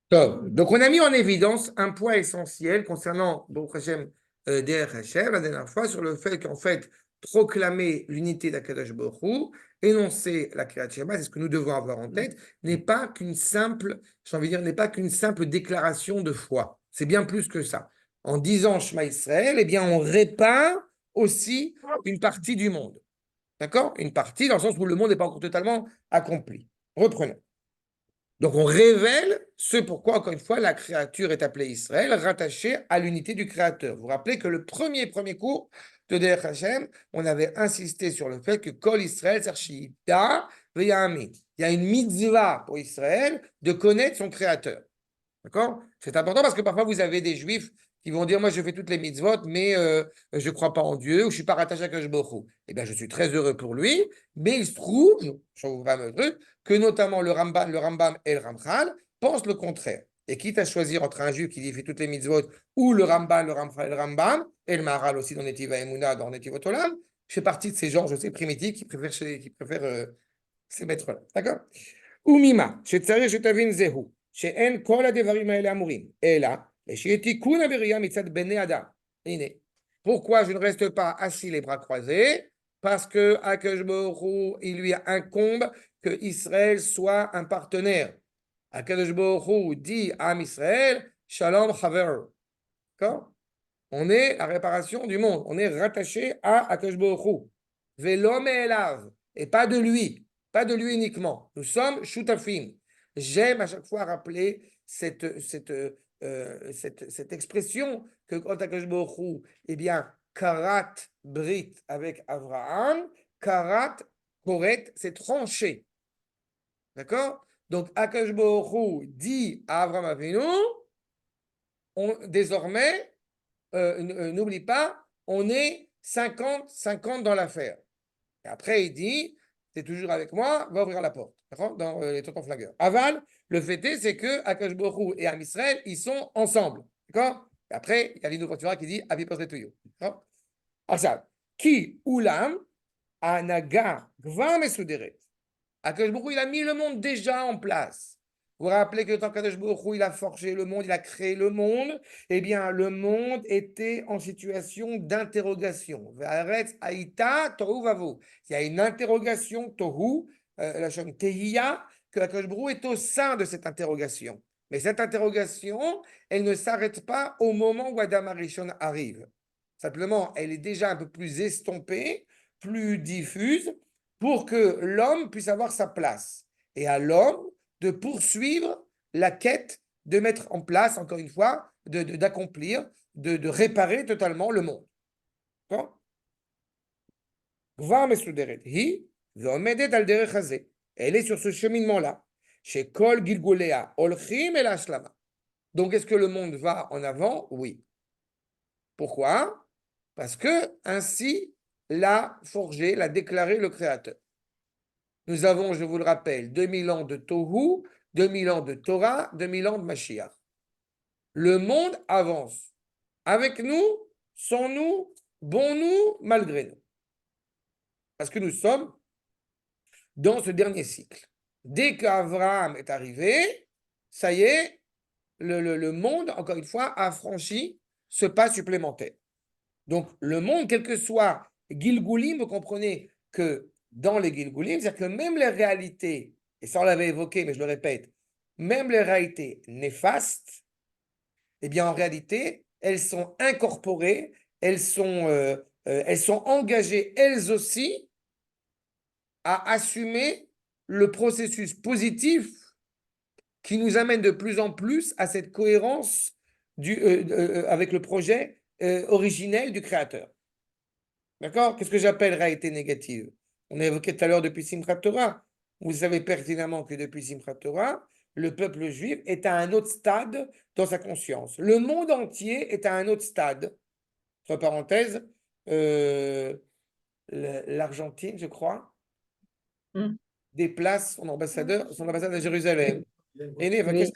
Top. Donc, on a mis en évidence un point essentiel concernant Baruch Hashem, Derech Hashem, la dernière fois, sur le fait qu'en fait, proclamer l'unité d'Akadosh Baruch Hu, énoncer la Kriyat Shema, c'est ce que nous devons avoir en tête, n'est pas qu'une simple, j'ai envie de dire, n'est pas qu'une simple déclaration de foi. C'est bien plus que ça. En disant Shema Israël, eh bien, on répare aussi une partie du monde. D'accord? Une partie dans le sens où le monde n'est pas encore totalement accompli. Reprenons. Donc, on révèle ce pourquoi, encore une fois, la créature est appelée Israël, rattachée à l'unité du Créateur. Vous vous rappelez que le premier cours de Derech Hashem, on avait insisté sur le fait que Kol Israël, Sarshita, Veyami. Il y a une mitzvah pour Israël de connaître son Créateur. D'accord? C'est important parce que parfois vous avez des juifs qui vont dire moi je fais toutes les mitzvot mais je ne crois pas en Dieu ou je ne suis pas rattaché à Kadosh Baruch Hu. Eh bien je suis très heureux pour lui, mais il se trouve, je vous un truc, que notamment le Rambam et le Ramchal pensent le contraire. Et quitte à choisir entre un juif qui dit fait toutes les mitzvot ou le Ramban, le Ramchal et le Rambam, et le Maharal aussi dans Netiva Emouna, dans Netivot Olam, je fais partie de ces gens, je sais, primitifs qui préfèrent ces maîtres-là. D'accord? Umima, שצריך שתבין זהו, שאין כל הדברים האלה אמורים, אלא שיהיה תיקון הבריאה מצד בני אדם. הנה, pourquoi je ne reste pas assis les bras croisés? Parce que Akadosh Baruch Hu, il lui incombe que Israël soit un partenaire. Akadosh Baruch Hu dit à Israël, Shalom Chaver. D'accord? On est la réparation du monde. On est rattaché à Akadosh Baruch Hu. Velo me'elav. Et pas de lui. Pas de lui uniquement. Nous sommes shutafim. J'aime à chaque fois rappeler cette expression que quand Akadosh Baruch Hu, eh bien, karat brit avec Abraham, karat koret, c'est tranché. D'accord? Donc, Akadosh Baruch Hu dit à Abraham Avinu, désormais, n'oublie pas, on est 50-50 dans l'affaire. Et après, il dit, tu es toujours avec moi, va ouvrir la porte. Dans les tontons flagueurs. Aval, le fait est, c'est que Akash Borou et Am Israël, ils sont ensemble. D'accord? Et après, il y a l'Ino Fortura qui dit, Avi Posre Tuyo. D'accord? Alors ça, qui, Ulam, Anaga, Gvar Mesuderet. Akash Borou, il a mis le monde déjà en place. Vous vous rappelez que quand Kadosh Baruch Hu, il a forgé le monde, il a créé le monde, eh bien, le monde était en situation d'interrogation. V'aretz haïta tohu vavo. Il y a une interrogation, tohu, la chaîne tehiya, que Kadosh Baruch Hu est au sein de cette interrogation. Mais cette interrogation, elle ne s'arrête pas au moment où Adam Arishon arrive. Simplement, elle est déjà un peu plus estompée, plus diffuse, pour que l'homme puisse avoir sa place. Et à l'homme de poursuivre la quête de mettre en place, encore une fois, d'accomplir, de réparer totalement le monde. Elle est sur ce cheminement-là. Chez Kol Gilgulea, Olchim et l'Ashlama. Donc, est-ce que le monde va en avant? Oui. Pourquoi? Parce que ainsi l'a forgé, l'a déclaré le Créateur. Nous avons, je vous le rappelle, 2000 ans de Tohu, 2000 ans de Torah, 2000 ans de Mashiach. Le monde avance. Avec nous, sans nous, bon nous, malgré nous. Parce que nous sommes dans ce dernier cycle. Dès qu'Abraham est arrivé, ça y est, le monde, encore une fois, a franchi ce pas supplémentaire. Donc, le monde, quel que soit Gilgulim, vous comprenez que dans les Gilgulim, c'est-à-dire que même les réalités, et ça on l'avait évoqué, mais je le répète, même les réalités néfastes, eh bien en réalité, elles sont incorporées, elles sont engagées elles aussi à assumer le processus positif qui nous amène de plus en plus à cette cohérence avec le projet originel du Créateur. D'accord? Qu'est-ce que j'appelle réalité négative? On a évoqué tout à l'heure depuis Simchat Torah. Vous savez pertinemment que depuis Simchat Torah, le peuple juif est à un autre stade dans sa conscience. Le monde entier est à un autre stade. Entre parenthèses, l'Argentine, je crois, Mm. déplace son ambassade à Jérusalem. Et qu'est-ce Oui.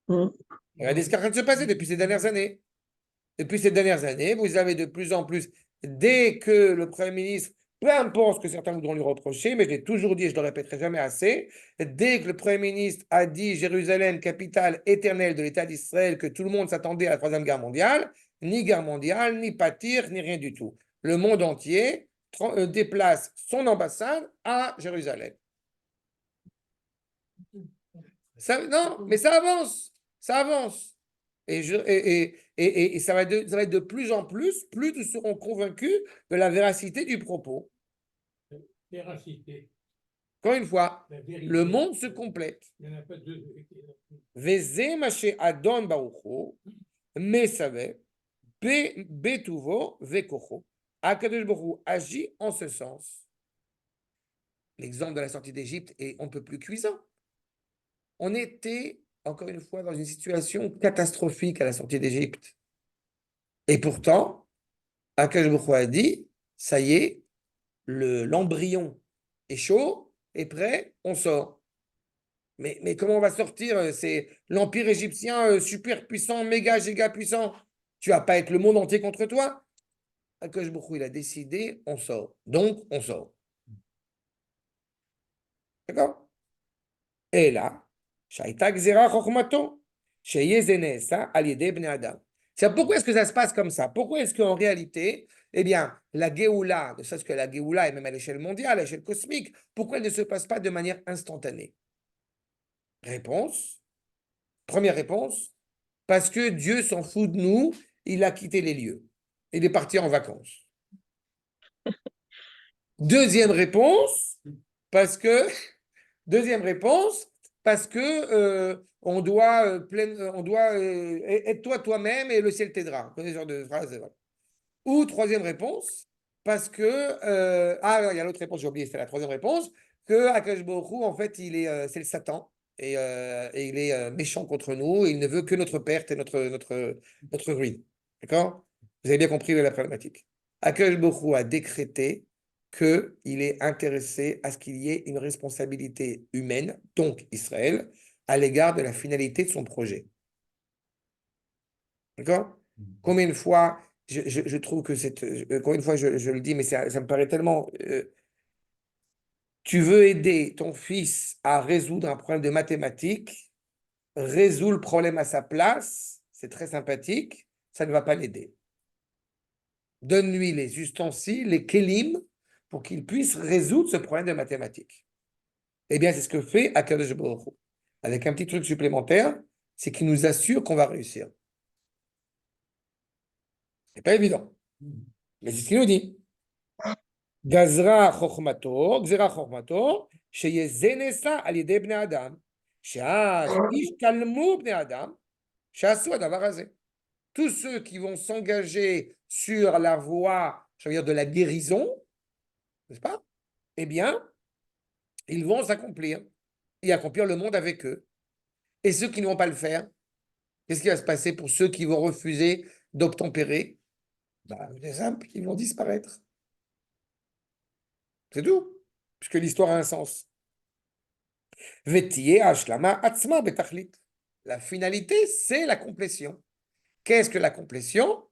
que Mm. regardez ce qui est en train de se passer depuis ces dernières années. Depuis ces dernières années, vous avez de plus en plus, dès que le Premier ministre peu importe ce que certains voudront lui reprocher, mais je l'ai toujours dit et je ne le répéterai jamais assez, dès que le Premier ministre a dit Jérusalem, capitale éternelle de l'État d'Israël, que tout le monde s'attendait à la Troisième Guerre mondiale, ni guerre mondiale, ni pâtir, ni rien du tout. Le monde entier déplace son ambassade à Jérusalem. Ça, non, mais ça avance, ça avance. Et ça va être de plus en plus nous serons convaincus de la véracité du propos. Véracité, Encore une fois, la vérité. le monde se complète. Il n'y en a pas deux vérités. Veze maché Adon Barucho, Mesave, Betuvo, Vekocho. Akadosh Baruch agit en ce sens. L'exemple de la sortie d'Égypte est on ne peut plus cuisant. On était, encore une fois, dans une situation catastrophique à la sortie d'Égypte. Et pourtant, Akadosh Baruch a dit, ça y est, l'embryon est chaud, est prêt, on sort. Mais comment on va sortir? C'est l'empire égyptien super puissant, méga, giga puissant. Tu vas pas être le monde entier contre toi. Akadosh Baruch Hu, il a décidé, on sort. Donc, on sort. D'accord? Et là, Shaita Gzera Chokhmato, Sheye Zenesa, Al Yedei Bnei Adam. C'est pourquoi est-ce que ça se passe comme ça? Pourquoi est-ce qu'en réalité, eh bien, la Géoula, ne serait-ce que la Géoula, et même à l'échelle mondiale, à l'échelle cosmique, pourquoi elle ne se passe pas de manière instantanée? Réponse, première réponse, parce que Dieu s'en fout de nous, il a quitté les lieux. Il est parti en vacances. Deuxième réponse, parce que, deuxième réponse, parce que on doit, aide-toi toi-même et le ciel t'aidera. Ce genre de phrase. Voilà. Ou troisième réponse, parce que, il y a l'autre réponse, j'ai oublié, c'est la troisième réponse, que Akash Baruch Hu, en fait, c'est le Satan. Et il est méchant contre nous, et il ne veut que notre perte et notre ruine. D'accord? Vous avez bien compris la problématique. Akash Baruch Hu a décrété qu'il est intéressé à ce qu'il y ait une responsabilité humaine, donc Israël, à l'égard de la finalité de son projet. D'accord? Combien de fois, je trouve que c'est. Combien de fois je le dis, mais ça me paraît tellement. Tu veux aider ton fils à résoudre un problème de mathématiques, résous le problème à sa place, c'est très sympathique, ça ne va pas l'aider. Donne-lui les ustensiles, les kélim, pour qu'il puisse résoudre ce problème de mathématiques. Eh bien, c'est ce que fait Akadosh Baruch Hu. Avec un petit truc supplémentaire, c'est qu'il nous assure qu'on va réussir. C'est pas évident. Mais c'est ce qu'il nous dit. Gazra chokhmato, gzera chokhmato, sheyezenesa al yedei bnei adam, she'az ishtalmu bnei adam, she'asu hadavar hazeh. Tous ceux qui vont s'engager sur la voie, je veux dire, de la guérison, n'est-ce pas? Eh bien, ils vont s'accomplir et accomplir le monde avec eux. Et ceux qui ne vont pas le faire, qu'est-ce qui va se passer pour ceux qui vont refuser d'obtempérer? Les âmes qui vont disparaître. C'est tout, puisque l'histoire a un sens. La finalité, c'est la complétion. Qu'est-ce que la complétion?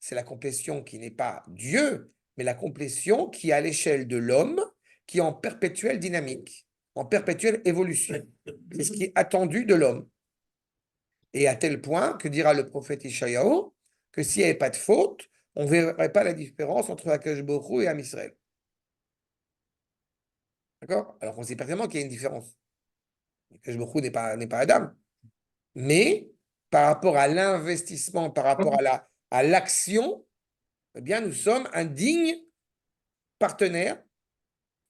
C'est la complétion qui n'est pas Dieu, mais la complétion qui est à l'échelle de l'homme, qui est en perpétuelle dynamique, en perpétuelle évolution. C'est ce qui est attendu de l'homme. Et à tel point que dira le prophète Ishayahu, que s'il n'y avait pas de faute, on ne verrait pas la différence entre Akash Baruch Hu et Am Israël. D'accord? Alors qu'on sait parfaitement qu'il y a une différence. Akash Baruch Hu n'est pas Adam. Mais par rapport à l'investissement, par rapport à l'action, eh bien, nous sommes un digne partenaire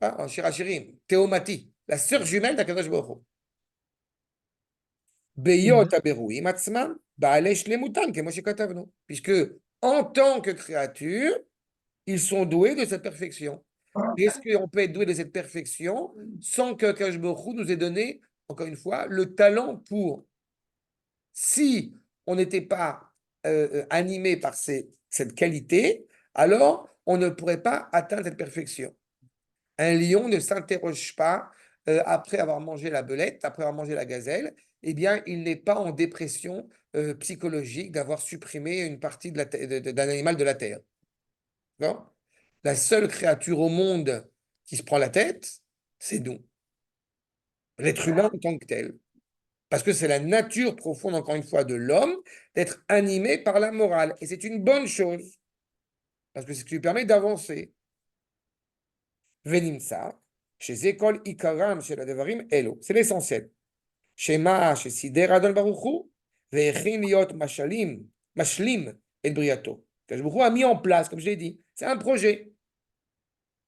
en Shirachirim, Théomati, la sœur jumelle d'Akadosh Baruch Hu. Beyot aberuim atzmam, ba'alei shlemutan, kemo shekatavnu. Puisque, en tant que créature, ils sont doués de cette perfection. Est-ce qu'on peut être doué de cette perfection sans que Akadosh Baruch Hu nous ait donné, encore une fois, le talent pour? Si on n'était pas animé par cette qualité, alors on ne pourrait pas atteindre cette perfection. Un lion ne s'interroge pas après avoir mangé la belette, après avoir mangé la gazelle, eh bien, il n'est pas en dépression psychologique d'avoir supprimé une partie d'un animal de la terre. Non? la seule créature au monde qui se prend la tête, c'est nous, l'être humain en tant que tel. Parce que c'est la nature profonde, encore une fois, de l'homme d'être animé par la morale. Et c'est une bonne chose, parce que c'est ce qui lui permet d'avancer. Venimsa, chez École Ikaram, chez la Devarim, Elo. C'est l'essentiel. Chez Ma, chez Sider Adon Baruchu, Ve'echin liot mashlim et briato. Baruchu a mis en place, comme je l'ai dit, c'est un projet.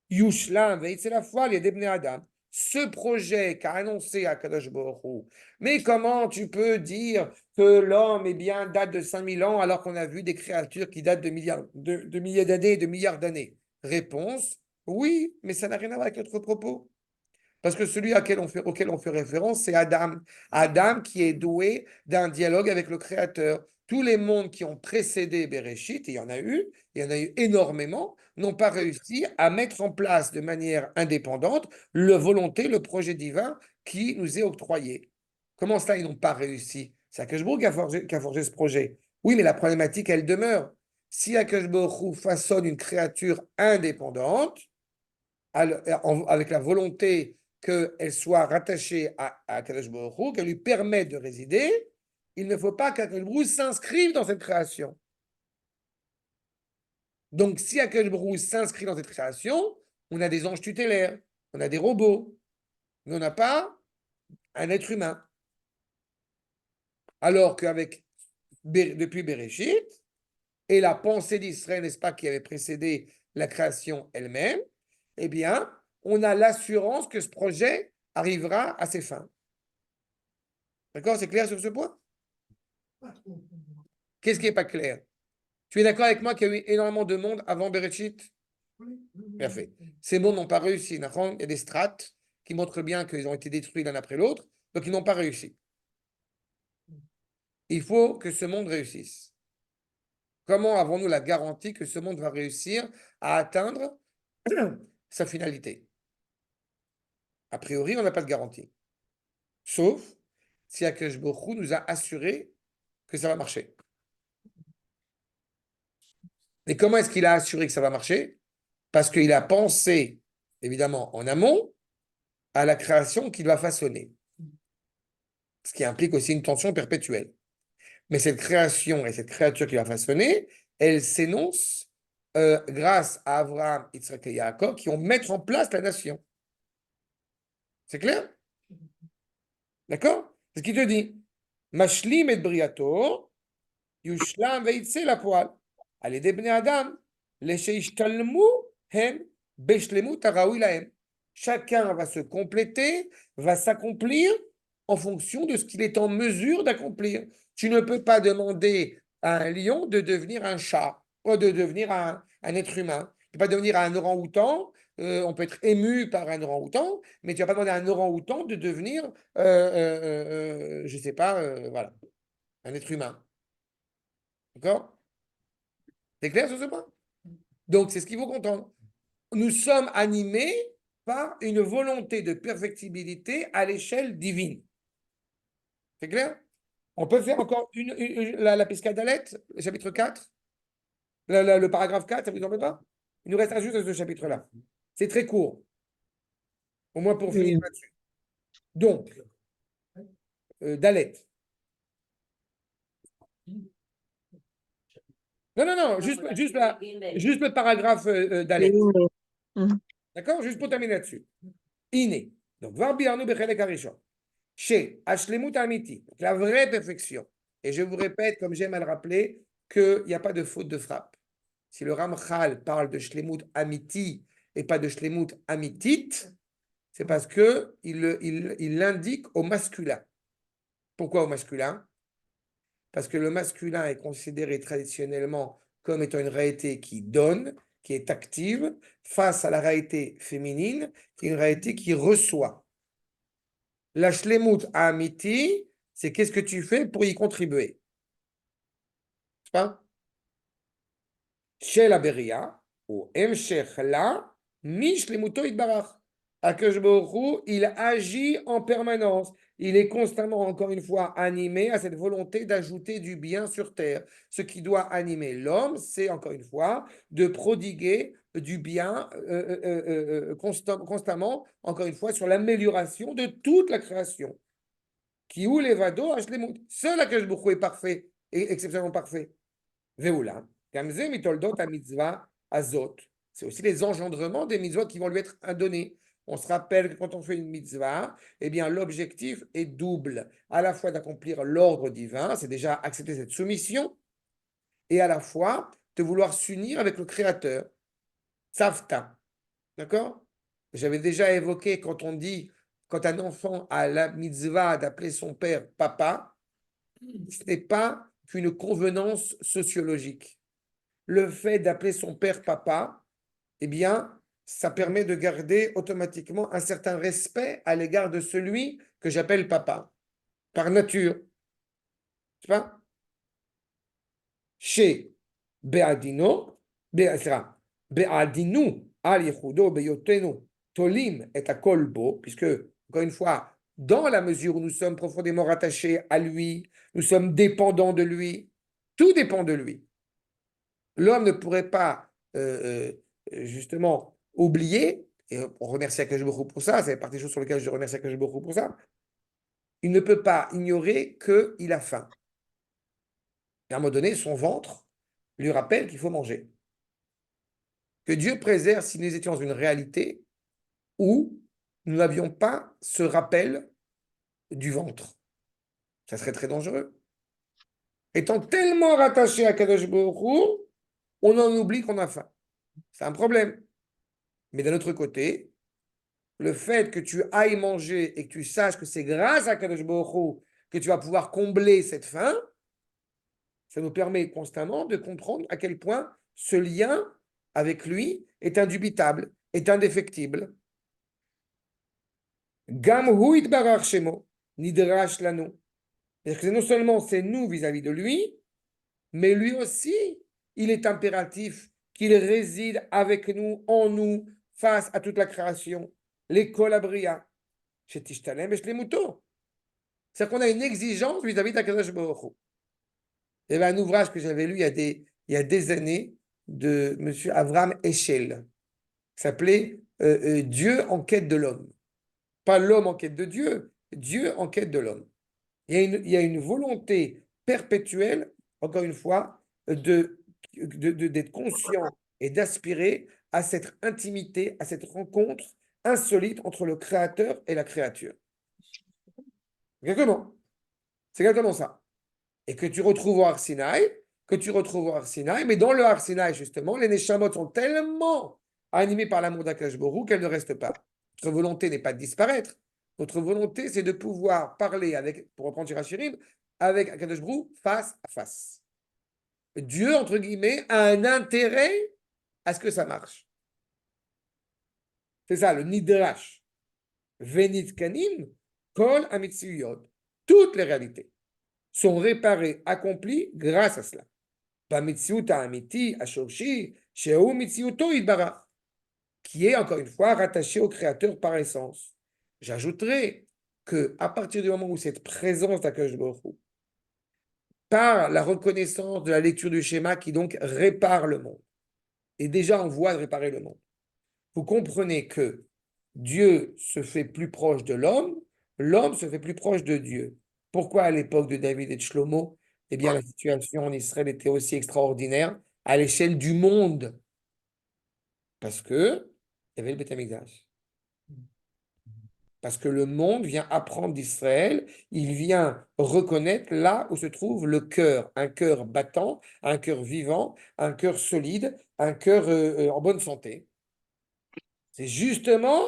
Yushlam, ve'itze la foi, il y a des Bnei Adam. Ce projet qu'a annoncé Akadosh Baruch Hu. Mais comment tu peux dire que l'homme date de 5000 ans alors qu'on a vu des créatures qui datent de milliers d'années et de milliards d'années? Réponse, oui, mais ça n'a rien à voir avec notre propos. Parce que celui auquel on fait référence, c'est Adam. Adam qui est doué d'un dialogue avec le Créateur. Tous les mondes qui ont précédé Bereshit, et il y en a eu énormément, n'ont pas réussi à mettre en place de manière indépendante la volonté, le projet divin qui nous est octroyé. Comment cela, ils n'ont pas réussi? C'est Akash Baruch qui a forgé ce projet. Oui, mais la problématique, elle demeure. Si Akash Baruch façonne une créature indépendante, avec la volonté qu'elle soit rattachée à Kadosh Baruch Hu, qu'elle lui permette de résider, il ne faut pas qu'Akadosh Baruch Hu s'inscrive dans cette création. Donc, si Akadosh Baruch Hu s'inscrit dans cette création, on a des anges tutélaires, on a des robots, mais on n'a pas un être humain. Alors qu'avec depuis Bereshit, et la pensée d'Israël, n'est-ce pas, qui avait précédé la création elle-même, eh bien, on a l'assurance que ce projet arrivera à ses fins. D'accord? C'est clair sur ce point? Qu'est-ce qui n'est pas clair? Tu es d'accord avec moi qu'il y a eu énormément de monde avant Bereshit? Parfait. Ces mondes n'ont pas réussi. Il y a des strates qui montrent bien qu'ils ont été détruits l'un après l'autre, donc ils n'ont pas réussi. Il faut que ce monde réussisse. Comment avons-nous la garantie que ce monde va réussir à atteindre sa finalité? A priori, on n'a pas de garantie. Sauf si Akash Baruch Hu nous a assuré que ça va marcher. Et comment est-ce qu'il a assuré que ça va marcher? Parce qu'il a pensé, évidemment, en amont, à la création qu'il va façonner. Ce qui implique aussi une tension perpétuelle. Mais cette création et cette créature qu'il va façonner, elle s'énonce grâce à Abraham, Yitzhak et Yaakov qui ont mis en place la nation. C'est clair? D'accord? C'est ce qu'il te dit. Mashlim et briato, yushlam veitse la poal. Allez des bnei Adam, les sheishtalmu hem beshlemut araoui lahem. Chacun va se compléter, va s'accomplir en fonction de ce qu'il est en mesure d'accomplir. Tu ne peux pas demander à un lion de devenir un chat ou de devenir un être humain. Tu ne peux pas devenir un orang-outan. On peut être ému par un orang-outan, mais tu ne vas pas demander à un orang-outan de devenir, je ne sais pas, voilà, un être humain. D'accord? C'est clair sur ce point? Donc, c'est ce qu'il faut comprendre. Nous sommes animés par une volonté de perfectibilité à l'échelle divine. C'est clair? On peut faire encore la Piscadalette, le chapitre 4, le paragraphe 4, ça vous embête pas? Il nous reste juste à ce chapitre-là. C'est très court. Au moins pour finir là-dessus. Donc, Dalet. Non, juste le paragraphe Dalet. D'accord? Juste pour terminer là-dessus. Iné. Donc, Varbiarnu Bechelek Arishon. Chez Ashlemut Amiti, la vraie perfection. Et je vous répète, comme j'aime à le rappeler, qu'il n'y a pas de faute de frappe. Si le Ramchal parle de Shlemut Amiti et pas de Shlemut Amitit, c'est parce qu'il l'indique au masculin. Pourquoi au masculin? Parce que le masculin est considéré traditionnellement comme étant une réalité qui donne, qui est active, face à la réalité féminine, qui est une réalité qui reçoit. La shlemut amiti, c'est qu'est-ce que tu fais pour y contribuer. C'est pas? Chez la beria, ou emshech la, mi shlemuto itbarach. Akash Baruch Hu, il agit en permanence. Il est constamment, encore une fois, animé à cette volonté d'ajouter du bien sur terre. Ce qui doit animer l'homme, c'est, encore une fois, de prodiguer du bien constamment, encore une fois, sur l'amélioration de toute la création. Qui ou les vado, seul Akadosh Baruch Hu est parfait, et exceptionnellement parfait. Veoula, Gamze mitoldot a mitzvah azot. C'est aussi les engendrements des mitzvot qui vont lui être donnés. On se rappelle que quand on fait une mitzvah, eh bien, l'objectif est double. À la fois d'accomplir l'ordre divin, c'est déjà accepter cette soumission, et à la fois de vouloir s'unir avec le Créateur. Tzavta. D'accord? J'avais déjà évoqué quand on dit, quand un enfant a la mitzvah d'appeler son père papa, ce n'est pas qu'une convenance sociologique. Le fait d'appeler son père papa, eh bien, ça permet de garder automatiquement un certain respect à l'égard de celui que j'appelle papa, par nature. Tu sais pas? Chez Beadino, Beadinu, al Yehudo, Beyotenu, Tolim et à Kolbo, puisque, encore une fois, dans la mesure où nous sommes profondément rattachés à lui, nous sommes dépendants de lui, tout dépend de lui. L'homme ne pourrait pas, justement, oublier, et on remercie Akadosh Baruch Hu pour ça, ça fait partie des choses sur lesquelles je remercie Akadosh Baruch Hu pour ça, il ne peut pas ignorer qu'il a faim. Et à un moment donné, son ventre lui rappelle qu'il faut manger. Que Dieu préserve si nous étions dans une réalité où nous n'avions pas ce rappel du ventre. Ça serait très dangereux. Étant tellement rattaché à Kadosh Baruch Hu, on en oublie qu'on a faim. C'est un problème. Mais d'un autre côté, le fait que tu ailles manger et que tu saches que c'est grâce à Kadosh Baruch Hu que tu vas pouvoir combler cette faim, ça nous permet constamment de comprendre à quel point ce lien avec lui est indubitable, est indéfectible. Gam hu itbarach shemo, nidrash lanu. C'est-à-dire que non seulement c'est nous vis-à-vis de lui, mais lui aussi, il est impératif qu'il réside avec nous, en nous, face à toute la création. L'école abria. Chez Tishtalem et chez les moutons. C'est-à-dire qu'on a une exigence vis-à-vis d'Akadosh Baruch Hu. Il y avait un ouvrage que j'avais lu il y a des années de M. Avraham Eshel, qui s'appelait Dieu en quête de l'homme. Pas l'homme en quête de Dieu, Dieu en quête de l'homme. Il y a une volonté perpétuelle, encore une fois, d'être conscient et d'aspirer à cette intimité, à cette rencontre insolite entre le Créateur et la créature. Exactement. C'est exactement ça. Et que tu retrouves au Har Sinaï, mais dans le Har Sinaï, justement, les Neshamot sont tellement animés par l'amour d'Akadosh Baruch Hu qu'elles ne restent pas. Notre volonté n'est pas de disparaître. Notre volonté, c'est de pouvoir parler avec, pour reprendre Shirachirim, avec Akadosh Baruch Hu face à face. Dieu, entre guillemets, a un intérêt à ce que ça marche. C'est ça, le Nidrash. Venitkanim, Kol Amitsuyot. Toutes les réalités sont réparées, accomplies grâce à cela. Qui est encore une fois rattaché au Créateur par essence. J'ajouterai que à partir du moment où cette présence d'Akadosh Baruch Hu, par la reconnaissance de la lecture du schéma qui donc répare le monde, est déjà en voie de réparer le monde, vous comprenez que Dieu se fait plus proche de l'homme, l'homme se fait plus proche de Dieu. Pourquoi à l'époque de David et de Shlomo, eh bien, la situation en Israël était aussi extraordinaire à l'échelle du monde? Parce que il y avait le Beth Amikdash. Parce que le monde vient apprendre d'Israël, il vient reconnaître là où se trouve le cœur, un cœur battant, un cœur vivant, un cœur solide, un cœur en bonne santé. C'est justement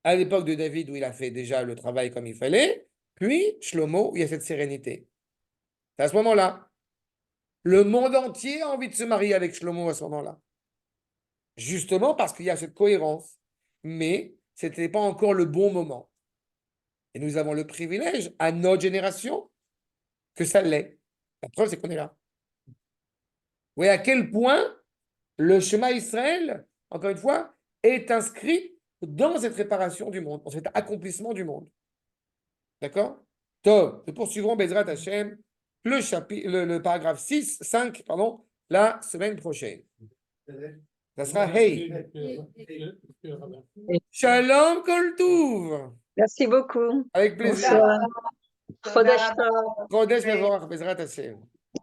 à l'époque de David où il a fait déjà le travail comme il fallait, puis Shlomo où il y a cette sérénité. C'est à ce moment-là. Le monde entier a envie de se marier avec Shlomo à ce moment-là. Justement parce qu'il y a cette cohérence. Mais ce n'était pas encore le bon moment. Et nous avons le privilège, à notre génération, que ça l'est. La preuve, c'est qu'on est là. Vous voyez à quel point le schéma Israël, encore une fois, est inscrit dans cette réparation du monde, dans cet accomplissement du monde. D'accord? Top. Nous poursuivrons Bezrat Hashem, le paragraphe 5, pardon, la semaine prochaine. Ça sera Hey. Rabbin. Shalom Kol Tuv. Merci beaucoup. Avec plaisir. Bonsoir. Chodesh Tov. Chodesh Mevorach, Bezrat Hashem.